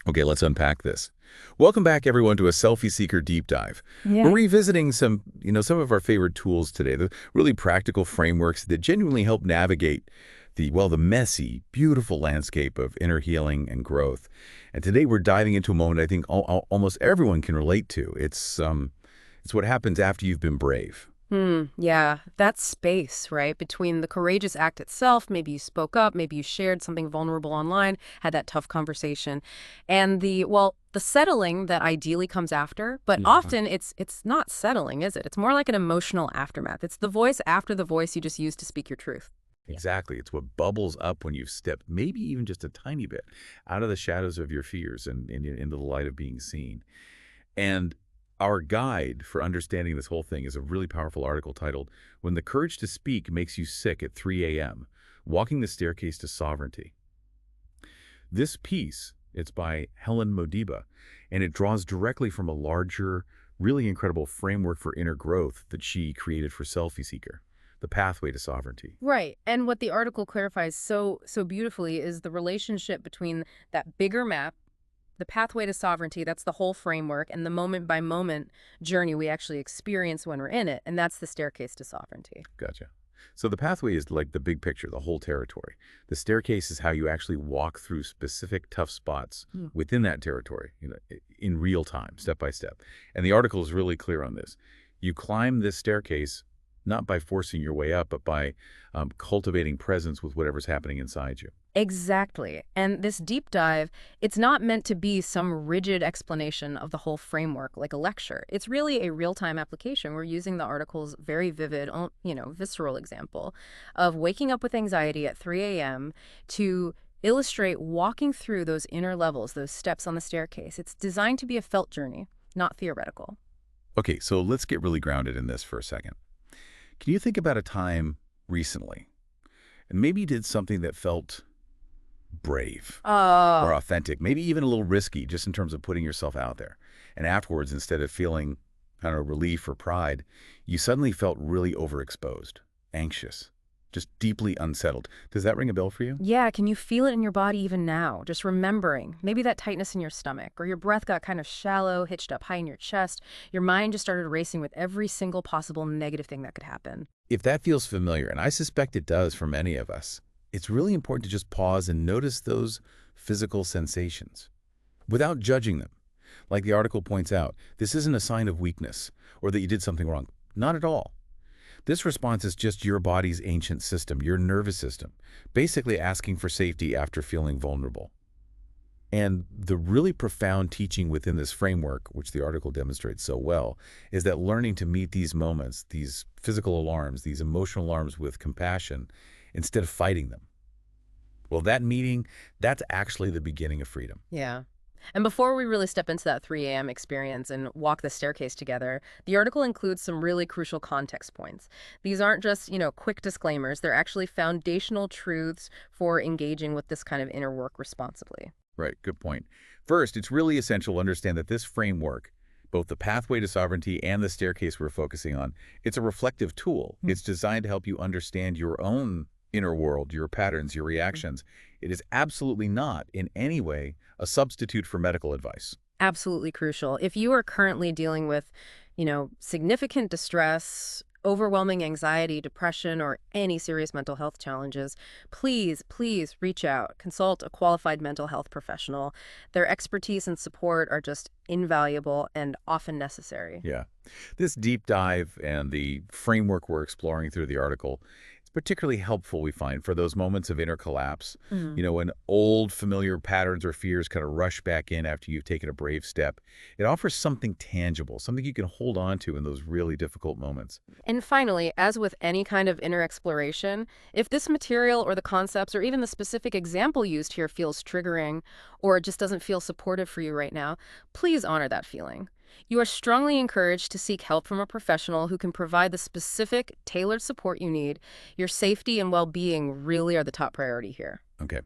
Okay, let's unpack this. Welcome back, everyone, to a Selfie Seeker deep dive. We're Yeah. revisiting some of our favorite tools today, the really practical frameworks that genuinely help navigate the messy, beautiful landscape of inner healing and growth. And today we're diving into a moment I think almost everyone can relate to. It's what happens after you've been brave. Yeah. That space, right? Between the courageous act itself, maybe you spoke up, maybe you shared something vulnerable online, had that tough conversation, and the settling that ideally comes after, but Yeah. often it's not settling, is it? It's more like an emotional aftermath. It's the voice after the voice you just used to speak your truth. Exactly. It's what bubbles up when you've stepped, maybe even just a tiny bit, out of the shadows of your fears and into the light of being seen. And our guide for understanding this whole thing is a really powerful article titled, When the Courage to Speak Makes You Sick at 3 a.m., Walking the Staircase to Sovereignty. This piece, it's by Helen Modiba, and it draws directly from a larger, really incredible framework for inner growth that she created for Selfie Seeker, the pathway to sovereignty. Right. And what the article clarifies so beautifully is the relationship between that bigger map, the pathway to sovereignty, that's the whole framework, and the moment by moment journey we actually experience when we're in it, and that's the staircase to sovereignty. Gotcha. So the pathway is like the big picture, the whole territory. The staircase is how you actually walk through specific tough spots Hmm. within that territory, in real time, step by step. And the article is really clear on this. You climb this staircase not by forcing your way up, but by cultivating presence with whatever's happening inside you. Exactly. And this deep dive, it's not meant to be some rigid explanation of the whole framework like a lecture. It's really a real-time application. We're using the article's very vivid, visceral example of waking up with anxiety at 3 a.m. to illustrate walking through those inner levels, those steps on the staircase. It's designed to be a felt journey, not theoretical. Okay, so let's get really grounded in this for a second. Can you think about a time recently and maybe you did something that felt brave Uh, or authentic, maybe even a little risky just in terms of putting yourself out there. And afterwards, instead of feeling, I don't know, relief or pride, you suddenly felt really overexposed, anxious, just deeply unsettled. Does that ring a bell for you? Yeah, can you feel it in your body even now? Just remembering. Maybe that tightness in your stomach, or your breath got kind of shallow, hitched up high in your chest. Your mind just started racing with every single possible negative thing that could happen. If that feels familiar, and I suspect it does for many of us, it's really important to just pause and notice those physical sensations without judging them. Like the article points out, this isn't a sign of weakness or that you did something wrong. Not at all. This response is just your body's ancient system, your nervous system, basically asking for safety after feeling vulnerable. And the really profound teaching within this framework, which the article demonstrates so well, is that learning to meet these moments, these physical alarms, these emotional alarms with compassion, instead of fighting them. Well, that meeting, that's actually the beginning of freedom. Yeah. And before we really step into that 3 a.m. experience and walk the staircase together, the article includes some really crucial context points. These aren't just, quick disclaimers. They're actually foundational truths for engaging with this kind of inner work responsibly. Right, good point. First, it's really essential to understand that this framework, both the pathway to sovereignty and the staircase we're focusing on, it's a reflective tool. It's designed to help you understand your own inner world, your patterns, your reactions. It is absolutely not, in any way, a substitute for medical advice. Absolutely crucial. If you are currently dealing with, significant distress, overwhelming anxiety, depression, or any serious mental health challenges, please reach out. Consult a qualified mental health professional. Their expertise and support are just invaluable and often necessary. Yeah. This deep dive and the framework we're exploring through the article, it's particularly helpful, we find, for those moments of inner collapse, when old familiar patterns or fears kind of rush back in after you've taken a brave step. It offers something tangible, something you can hold on to in those really difficult moments. And finally, as with any kind of inner exploration, if this material or the concepts or even the specific example used here feels triggering or just doesn't feel supportive for you right now, please honor that feeling. You are strongly encouraged to seek help from a professional who can provide the specific, tailored support you need. Your safety and well-being really are the top priority here. Okay.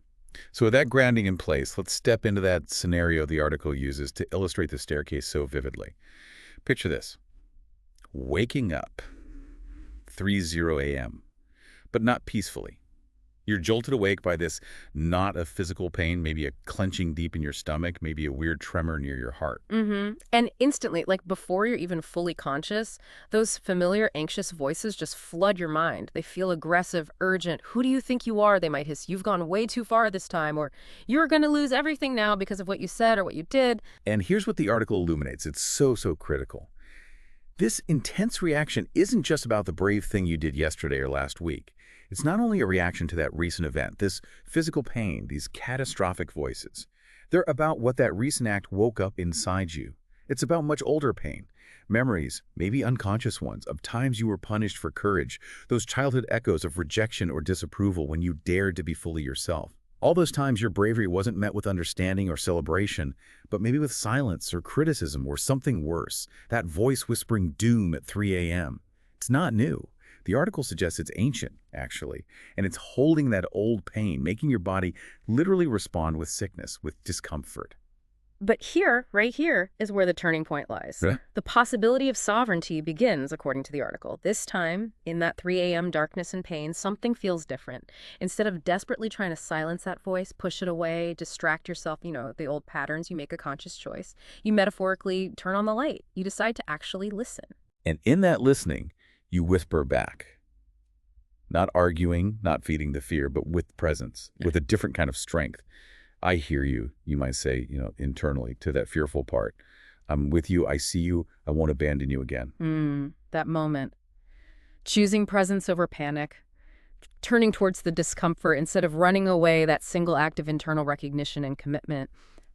So with that grounding in place, let's step into that scenario the article uses to illustrate the staircase so vividly. Picture this. Waking up, 3:00 a.m., but not peacefully. You're jolted awake by this knot of physical pain, maybe a clenching deep in your stomach, maybe a weird tremor near your heart. And instantly, like before you're even fully conscious, those familiar anxious voices just flood your mind. They feel aggressive, urgent. Who do you think you are? They might hiss, you've gone way too far this time, or you're going to lose everything now because of what you said or what you did. And here's what the article illuminates. It's so, so critical. This intense reaction isn't just about the brave thing you did yesterday or last week. It's not only a reaction to that recent event, this physical pain, these catastrophic voices. They're about what that recent act woke up inside you. It's about much older pain, memories, maybe unconscious ones, of times you were punished for courage, those childhood echoes of rejection or disapproval when you dared to be fully yourself. All those times your bravery wasn't met with understanding or celebration, but maybe with silence or criticism or something worse, that voice whispering doom at 3 a.m. It's not new. The article suggests it's ancient, actually, and it's holding that old pain, making your body literally respond with sickness, with discomfort. But here, right here, is where the turning point lies. Yeah. The possibility of sovereignty begins, according to the article. This time, in that 3 a.m. darkness and pain, something feels different. Instead of desperately trying to silence that voice, push it away, distract yourself, the old patterns, you make a conscious choice. You metaphorically turn on the light. You decide to actually listen. And in that listening, you whisper back. Not arguing, not feeding the fear, but with presence, with a different kind of strength. I hear you, you might say, internally to that fearful part. I'm with you, I see you, I won't abandon you again. That moment. Choosing presence over panic. Turning towards the discomfort instead of running away, that single act of internal recognition and commitment.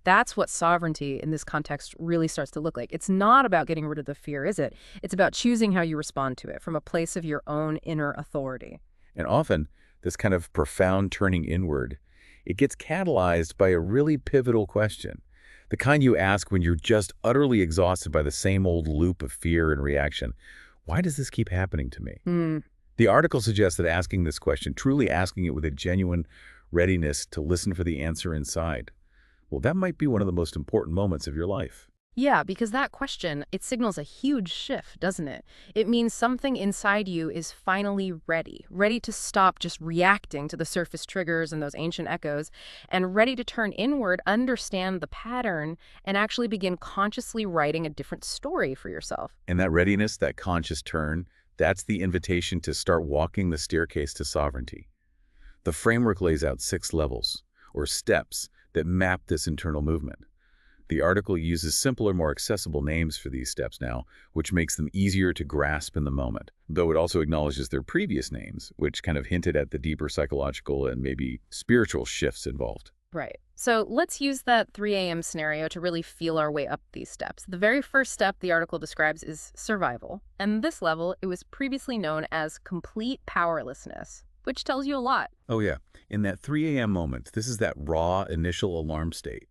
That's what sovereignty in this context really starts to look like. It's not about getting rid of the fear, is it? It's about choosing how you respond to it from a place of your own inner authority. And often, this kind of profound turning inward, it gets catalyzed by a really pivotal question, the kind you ask when you're just utterly exhausted by the same old loop of fear and reaction. Why does this keep happening to me? The article suggests that asking this question, truly asking it with a genuine readiness to listen for the answer inside, well, that might be one of the most important moments of your life. Yeah, because that question, it signals a huge shift, doesn't it? It means something inside you is finally ready to stop just reacting to the surface triggers and those ancient echoes, and ready to turn inward, understand the pattern, and actually begin consciously writing a different story for yourself. And that readiness, that conscious turn, that's the invitation to start walking the staircase to sovereignty. The framework lays out 6 levels, or steps, that map this internal movement. The article uses simpler, more accessible names for these steps now, which makes them easier to grasp in the moment, though it also acknowledges their previous names, which kind of hinted at the deeper psychological and maybe spiritual shifts involved. Right. So let's use that 3 a.m. scenario to really feel our way up these steps. The very first step the article describes is survival. And this level, it was previously known as complete powerlessness, which tells you a lot. Oh yeah, in that 3 a.m. moment, this is that raw initial alarm state.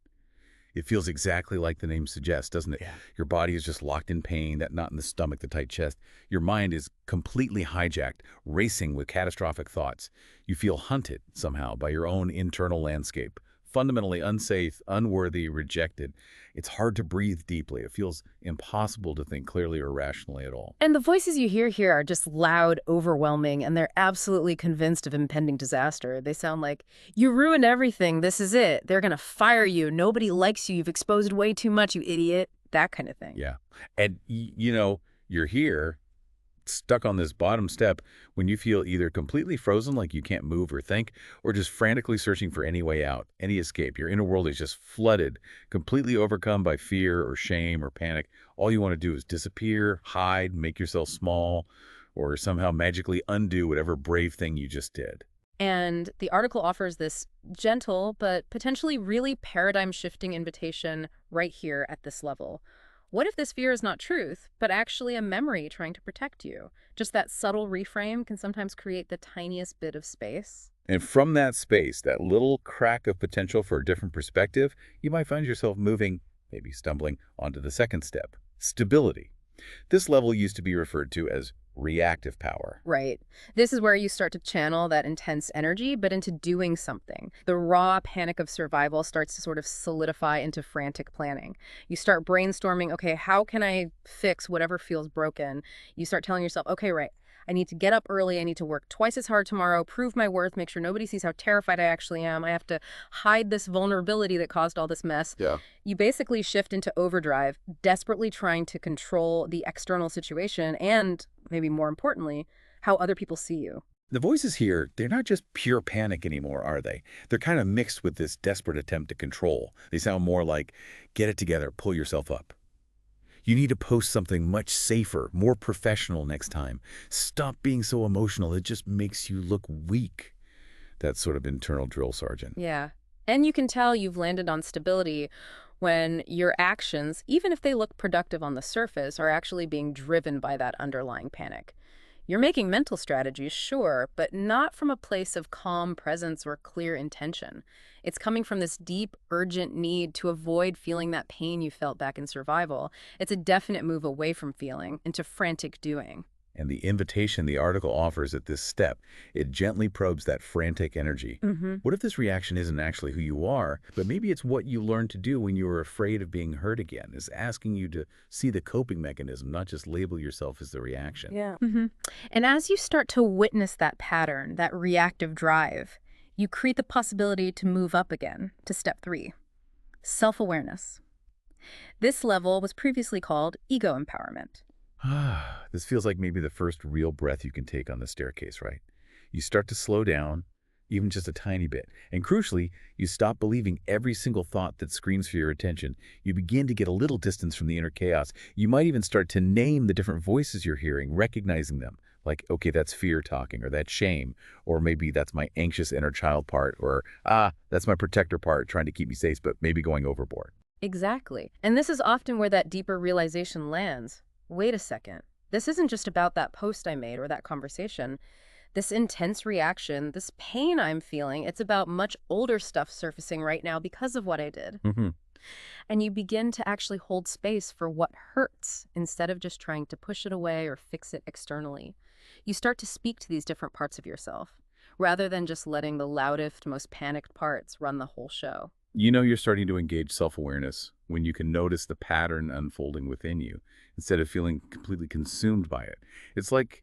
It feels exactly like the name suggests, doesn't it? Yeah. Your body is just locked in pain, that knot in the stomach, the tight chest. Your mind is completely hijacked, racing with catastrophic thoughts. You feel hunted somehow by your own internal landscape. Fundamentally unsafe, unworthy, rejected. It's hard to breathe deeply. It feels impossible to think clearly or rationally at all. And the voices you hear here are just loud, overwhelming, and they're absolutely convinced of impending disaster. They sound like, you ruined everything, this is it. They're gonna fire you, nobody likes you, you've exposed way too much, you idiot. That kind of thing. Yeah. And, you're here, stuck on this bottom step, when you feel either completely frozen, like you can't move or think, or just frantically searching for any way out, any escape. Your inner world is just flooded, completely overcome by fear or shame or panic. All you want to do is disappear, hide, make yourself small, or somehow magically undo whatever brave thing you just did. And the article offers this gentle but potentially really paradigm-shifting invitation right here at this level. What if this fear is not truth, but actually a memory trying to protect you? Just that subtle reframe can sometimes create the tiniest bit of space. And from that space, that little crack of potential for a different perspective, you might find yourself moving, maybe stumbling, onto the second step, stability. This level used to be referred to as reactive power. Right. This is where you start to channel that intense energy, but into doing something. The raw panic of survival starts to sort of solidify into frantic planning. You start brainstorming, okay, how can I fix whatever feels broken? You start telling yourself, okay, right, I need to get up early. I need to work twice as hard tomorrow, prove my worth, make sure nobody sees how terrified I actually am. I have to hide this vulnerability that caused all this mess. Yeah. You basically shift into overdrive, desperately trying to control the external situation and, maybe more importantly, how other people see you. The voices here, they're not just pure panic anymore, are they? They're kind of mixed with this desperate attempt to control. They sound more like, get it together, pull yourself up. You need to post something much safer, more professional next time. Stop being so emotional. It just makes you look weak. That sort of internal drill sergeant. Yeah. And you can tell you've landed on stability when your actions, even if they look productive on the surface, are actually being driven by that underlying panic. You're making mental strategies, sure, but not from a place of calm presence or clear intention. It's coming from this deep, urgent need to avoid feeling that pain you felt back in survival. It's a definite move away from feeling into frantic doing. And the invitation the article offers at this step, it gently probes that frantic energy. Mm-hmm. What if this reaction isn't actually who you are, but maybe it's what you learned to do when you were afraid of being hurt again? It's asking you to see the coping mechanism, not just label yourself as the reaction. Yeah. Mm-hmm. And as you start to witness that pattern, that reactive drive, you create the possibility to move up again to step 3, self-awareness. This level was previously called ego empowerment. This feels like maybe the first real breath you can take on the staircase, right? You start to slow down, even just a tiny bit. And crucially, you stop believing every single thought that screams for your attention. You begin to get a little distance from the inner chaos. You might even start to name the different voices you're hearing, recognizing them. Like, okay, that's fear talking, or that's shame, or maybe that's my anxious inner child part, or, that's my protector part trying to keep me safe, but maybe going overboard. Exactly. And this is often where that deeper realization lands. Wait a second. This isn't just about that post I made or that conversation. This intense reaction, this pain I'm feeling, it's about much older stuff surfacing right now because of what I did. Mm-hmm. And you begin to actually hold space for what hurts instead of just trying to push it away or fix it externally. You start to speak to these different parts of yourself, rather than just letting the loudest, most panicked parts run the whole show. You know you're starting to engage self-awareness when you can notice the pattern unfolding within you instead of feeling completely consumed by it. It's like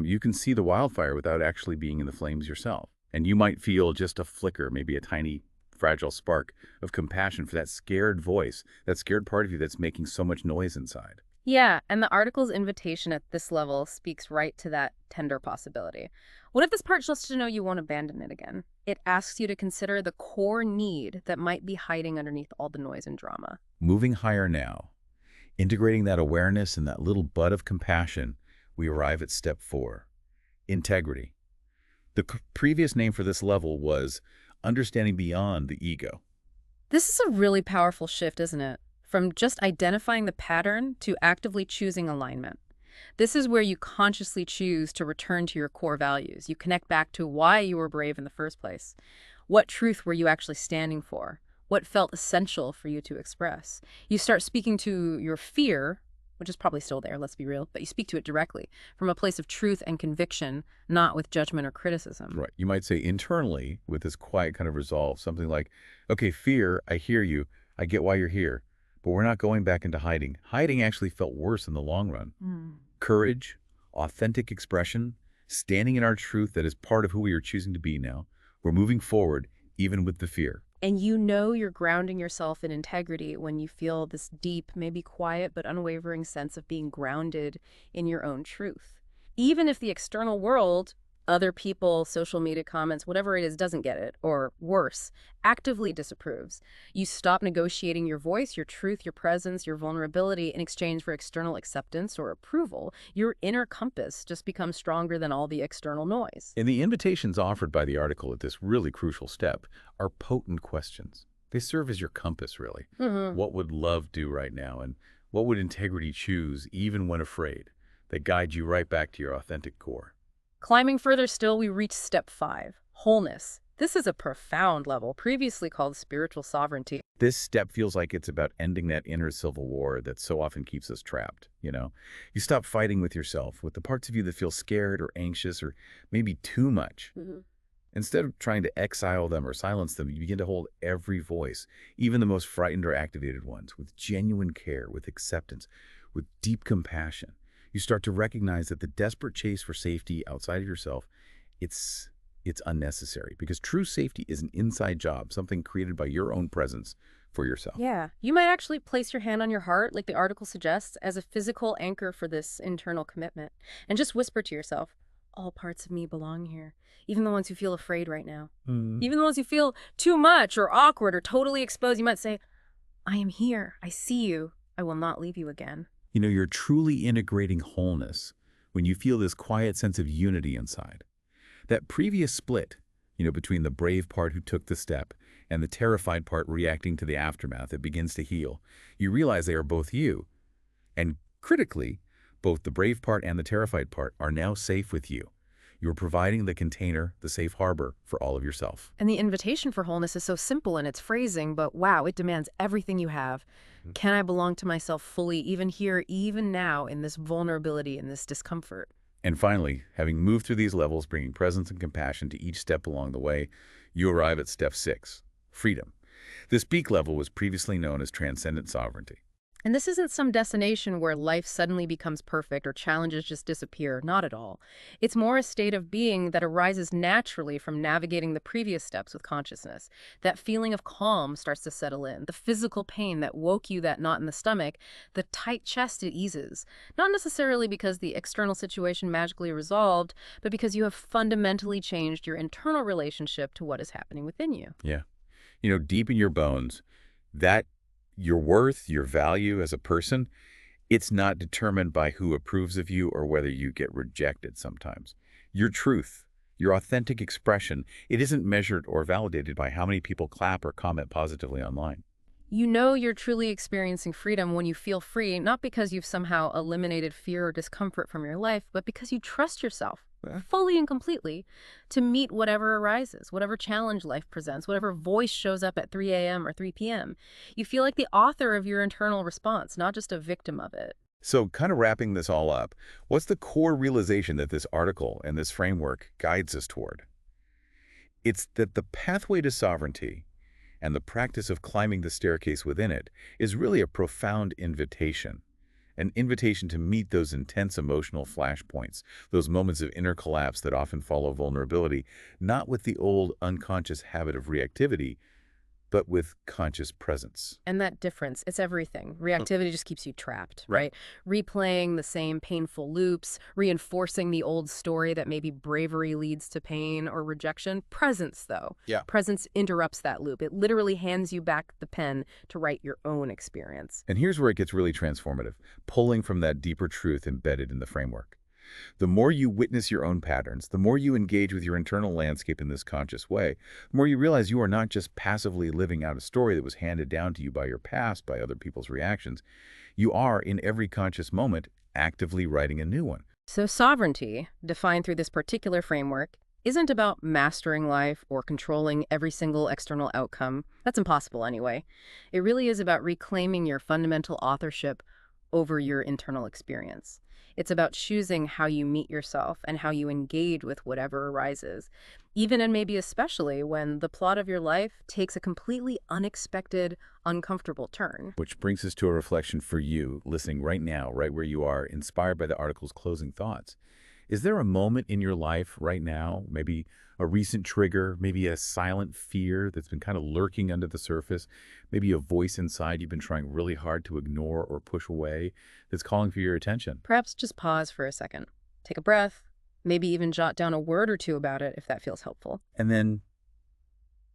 you can see the wildfire without actually being in the flames yourself. And you might feel just a flicker, maybe a tiny fragile spark of compassion for that scared voice, that scared part of you that's making so much noise inside. Yeah, and the article's invitation at this level speaks right to that tender possibility. What if this part lets you know you won't abandon it again? It asks you to consider the core need that might be hiding underneath all the noise and drama. Moving higher now, integrating that awareness and that little bud of compassion, we arrive at step 4, integrity. The previous name for this level was understanding beyond the ego. This is a really powerful shift, isn't it? From just identifying the pattern to actively choosing alignment. This is where you consciously choose to return to your core values. You connect back to why you were brave in the first place. What truth were you actually standing for? What felt essential for you to express? You start speaking to your fear, which is probably still there, let's be real, but you speak to it directly from a place of truth and conviction, not with judgment or criticism. Right. You might say internally with this quiet kind of resolve, something like, okay, fear, I hear you. I get why you're here. But we're not going back into hiding. Hiding actually felt worse in the long run. Courage, authentic expression, standing in our truth that is part of who we are choosing to be now. We're moving forward, even with the fear. And you know you're grounding yourself in integrity when you feel this deep, maybe quiet, but unwavering sense of being grounded in your own truth. Even if the external world, other people, social media comments, whatever it is, doesn't get it, or worse, actively disapproves. You stop negotiating your voice, your truth, your presence, your vulnerability in exchange for external acceptance or approval. Your inner compass just becomes stronger than all the external noise. And the invitations offered by the article at this really crucial step are potent questions. They serve as your compass, really. What would love do right now? And what would integrity choose, even when afraid? They guide you right back to your authentic core. Climbing further still, we reach step 5, wholeness. This is a profound level, previously called spiritual sovereignty. This step feels like it's about ending that inner civil war that so often keeps us trapped, you know? You stop fighting with yourself, with the parts of you that feel scared or anxious or maybe too much. Instead of trying to exile them or silence them, you begin to hold every voice, even the most frightened or activated ones, with genuine care, with acceptance, with deep compassion. You start to recognize that the desperate chase for safety outside of yourself, it's it's unnecessary because true safety is an inside job, something created by your own presence for yourself. Yeah. You might actually place your hand on your heart, like the article suggests, as a physical anchor for this internal commitment. And just whisper to yourself, all parts of me belong here, even the ones who feel afraid right now. Mm. Even the ones who feel too much or awkward or totally exposed, you might say, I am here. I see you. I will not leave you again. You're truly integrating wholeness when you feel this quiet sense of unity inside. That previous split, between the brave part who took the step and the terrified part reacting to the aftermath that begins to heal, you realize they are both you. And critically, both the brave part and the terrified part are now safe with you. You're providing the container, the safe harbor for all of yourself. And the invitation for wholeness is so simple in its phrasing, but wow, it demands everything you have. Can I belong to myself fully, even here, even now, in this vulnerability and this discomfort? And finally, having moved through these levels, bringing presence and compassion to each step along the way, you arrive at step 6, freedom. This peak level was previously known as transcendent sovereignty. And this isn't some destination where life suddenly becomes perfect or challenges just disappear. Not at all. It's more a state of being that arises naturally from navigating the previous steps with consciousness. That feeling of calm starts to settle in. The physical pain that woke you that knot in the stomach, the tight chest it eases. Not necessarily because the external situation magically resolved, but because you have fundamentally changed your internal relationship to what is happening within you. Yeah. Deep in your bones, that your worth, your value as a person, it's not determined by who approves of you or whether you get rejected sometimes. Your truth, your authentic expression, it isn't measured or validated by how many people clap or comment positively online. You know you're truly experiencing freedom when you feel free, not because you've somehow eliminated fear or discomfort from your life, but because you trust yourself fully and completely to meet whatever arises, whatever challenge life presents, whatever voice shows up at 3 a.m. or 3 p.m. You feel like the author of your internal response, not just a victim of it. So kind of wrapping this all up, what's the core realization that this article and this framework guides us toward? It's that the pathway to sovereignty and the practice of climbing the staircase within it is really a profound invitation. An invitation to meet those intense emotional flashpoints, those moments of inner collapse that often follow vulnerability, not with the old unconscious habit of reactivity, but with conscious presence. And that difference, it's everything. Reactivity just keeps you trapped, Right. right? Replaying the same painful loops, reinforcing the old story that maybe bravery leads to pain or rejection. Presence, though. Yeah. Presence interrupts that loop. It literally hands you back the pen to write your own experience. And here's where it gets really transformative, pulling from that deeper truth embedded in the framework. The more you witness your own patterns, the more you engage with your internal landscape in this conscious way, the more you realize you are not just passively living out a story that was handed down to you by your past, by other people's reactions. You are, in every conscious moment, actively writing a new one. So sovereignty, defined through this particular framework, isn't about mastering life or controlling every single external outcome. That's impossible anyway. It really is about reclaiming your fundamental authorship over your internal experience. It's about choosing how you meet yourself and how you engage with whatever arises, even and maybe especially when the plot of your life takes a completely unexpected, uncomfortable turn. Which brings us to a reflection for you, listening right now, right where you are, inspired by the article's closing thoughts. Is there a moment in your life right now, maybe a recent trigger, maybe a silent fear that's been kind of lurking under the surface, maybe a voice inside you've been trying really hard to ignore or push away that's calling for your attention? Perhaps just pause for a second. Take a breath, maybe even jot down a word or two about it if that feels helpful. And then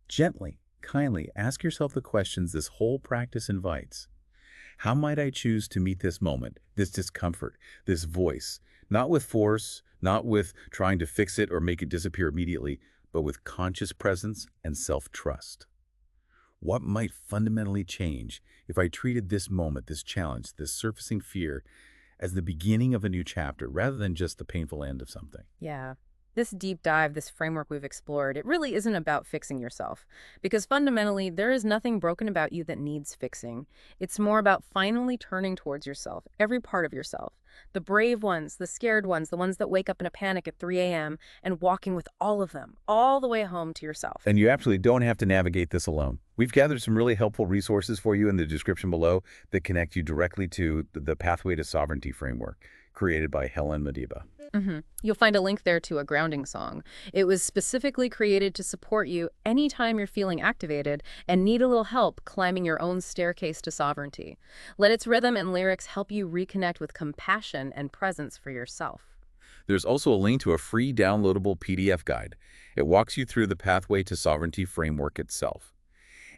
gently, kindly ask yourself the questions this whole practice invites. How might I choose to meet this moment, this discomfort, this voice? Not with force, not with trying to fix it or make it disappear immediately, but with conscious presence and self-trust. What might fundamentally change if I treated this moment, this challenge, this surfacing fear, as the beginning of a new chapter rather than just the painful end of something? Yeah. This deep dive, this framework we've explored, it really isn't about fixing yourself. Because fundamentally, there is nothing broken about you that needs fixing. It's more about finally turning towards yourself, every part of yourself. The brave ones, the scared ones, the ones that wake up in a panic at 3 a.m. and walking with all of them, all the way home to yourself. And you absolutely don't have to navigate this alone. We've gathered some really helpful resources for you in the description below that connect you directly to the Pathway to Sovereignty framework. created by Helen Madiba. You'll find a link there to a grounding song. It was specifically created to support you anytime you're feeling activated and need a little help climbing your own staircase to sovereignty. Let its rhythm and lyrics help you reconnect with compassion and presence for yourself. There's also a link to a free downloadable PDF guide. It walks you through the pathway to sovereignty framework itself.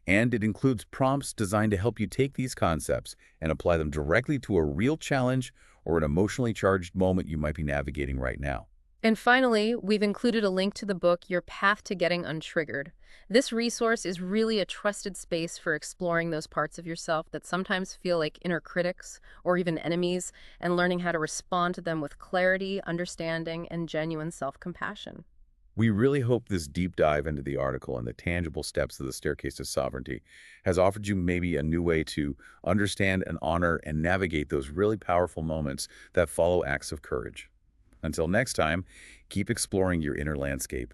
And it includes prompts designed to help you take these concepts and apply them directly to a real challenge or an emotionally charged moment you might be navigating right now. And finally, we've included a link to the book, Your Path to Getting Untriggered. This resource is really a trusted space for exploring those parts of yourself that sometimes feel like inner critics or even enemies, and learning how to respond to them with clarity, understanding, and genuine self-compassion. We really hope this deep dive into the article and the tangible steps of the staircase to sovereignty has offered you maybe a new way to understand and honor and navigate those really powerful moments that follow acts of courage. Until next time, keep exploring your inner landscape